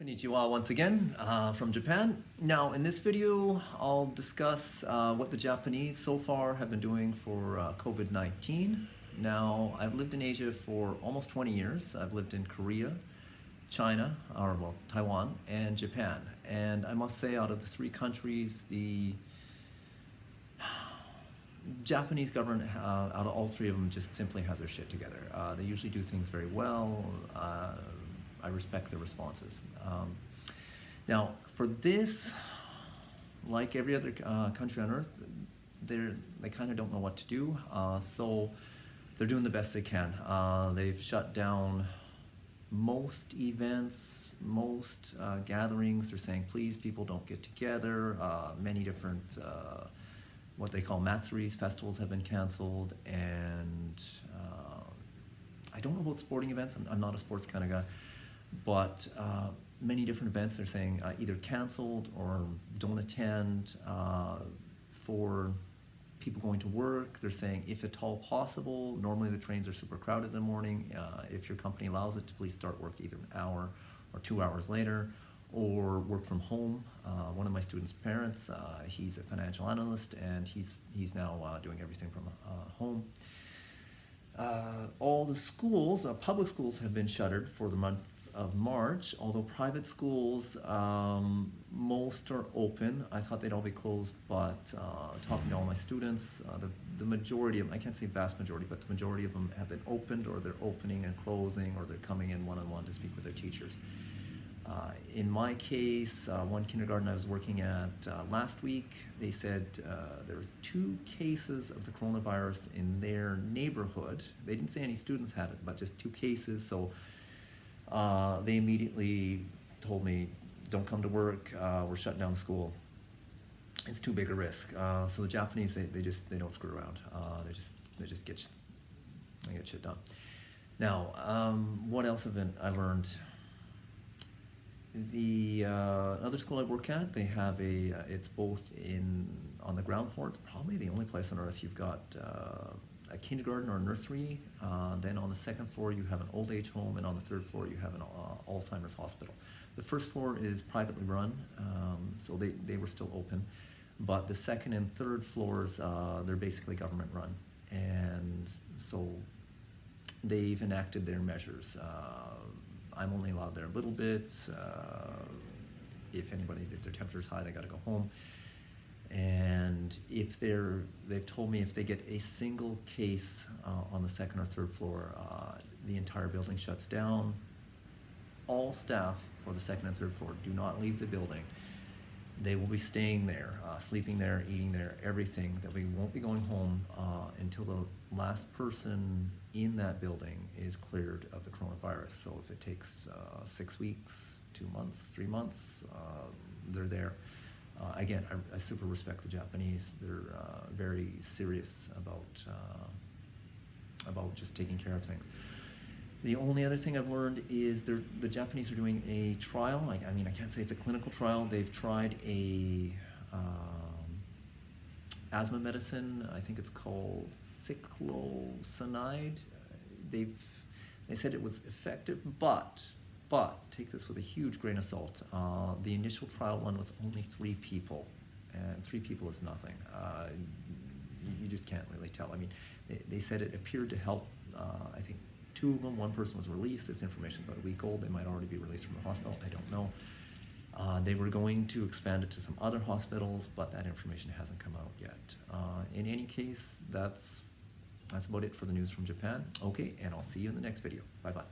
Konnichiwa once again from Japan. Now in this video I'll discuss what the Japanese so far have been doing for COVID-19. Now I've lived in Asia for almost 20 years. I've lived in Korea, China, or well, Taiwan, and Japan. And I must say out of the three countries, the Japanese government, out of all three of them, just simply has their shit together. They usually do things very well. I respect their responses. Now, for this, like every other country on earth, they kind of don't know what to do. So they're doing the best they can. They've shut down most events, most gatherings. They're saying, please, people don't get together. Many different what they call matsuris, festivals, have been canceled, and I don't know about sporting events. I'm not a sports kind of guy, but many different events they're saying either canceled or don't attend. For people going to work, they're saying if at all possible, normally the trains are super crowded in the morning, if your company allows it, to please start work either an hour or 2 hours later, or work from home. One of my students' parents, he's a financial analyst, and he's now doing everything from home. All the schools, public schools, have been shuttered for the month of March, although private schools, most are open. I thought they'd all be closed, but talking to all my students, the majority of them, I can't say vast majority, but the majority of them have been opened, or they're opening and closing, or they're coming in one-on-one to speak with their teachers. In my case, one kindergarten I was working at last week, they said there was 2 cases of the coronavirus in their neighborhood. They didn't say any students had it, but just 2 cases. So they immediately told me, don't come to work, we're shutting down the school. It's too big a risk. So the Japanese, they don't screw around. They just get shit done. Now, what else have I learned? The other school I work at, they have it's both on the ground floor. It's probably the only place on earth you've got a kindergarten or a nursery. Then on the second floor you have an old age home, and on the third floor you have an Alzheimer's hospital. The first floor is privately run, so they were still open, but the second and third floors, they're basically government run, and so they've enacted their measures. I'm only allowed there a little bit. If their temperature's high, they got to go home. And if they've told me if they get a single case on the second or third floor, the entire building shuts down. All staff for the second and third floor do not leave the building. They will be staying there, sleeping there, eating there, everything. That we won't be going home until the last person in that building is cleared of the coronavirus. So if it takes 6 weeks, 2 months, 3 months, they're there. Again, I super respect the Japanese. They're very serious about just taking care of things. The only other thing I've learned is the Japanese are doing a trial. I mean, I can't say it's a clinical trial. They've tried a asthma medicine. I think it's called cyclosinide. They said it was effective, but take this with a huge grain of salt. The initial trial one was only 3 people, and 3 people is nothing. You just can't really tell. I mean, they said it appeared to help. I think 2 of them. One person was released. This information is about a week old. They might already be released from the hospital. I don't know. They were going to expand it to some other hospitals, but that information hasn't come out yet. In any case, that's about it for the news from Japan. Okay, and I'll see you in the next video. Bye-bye.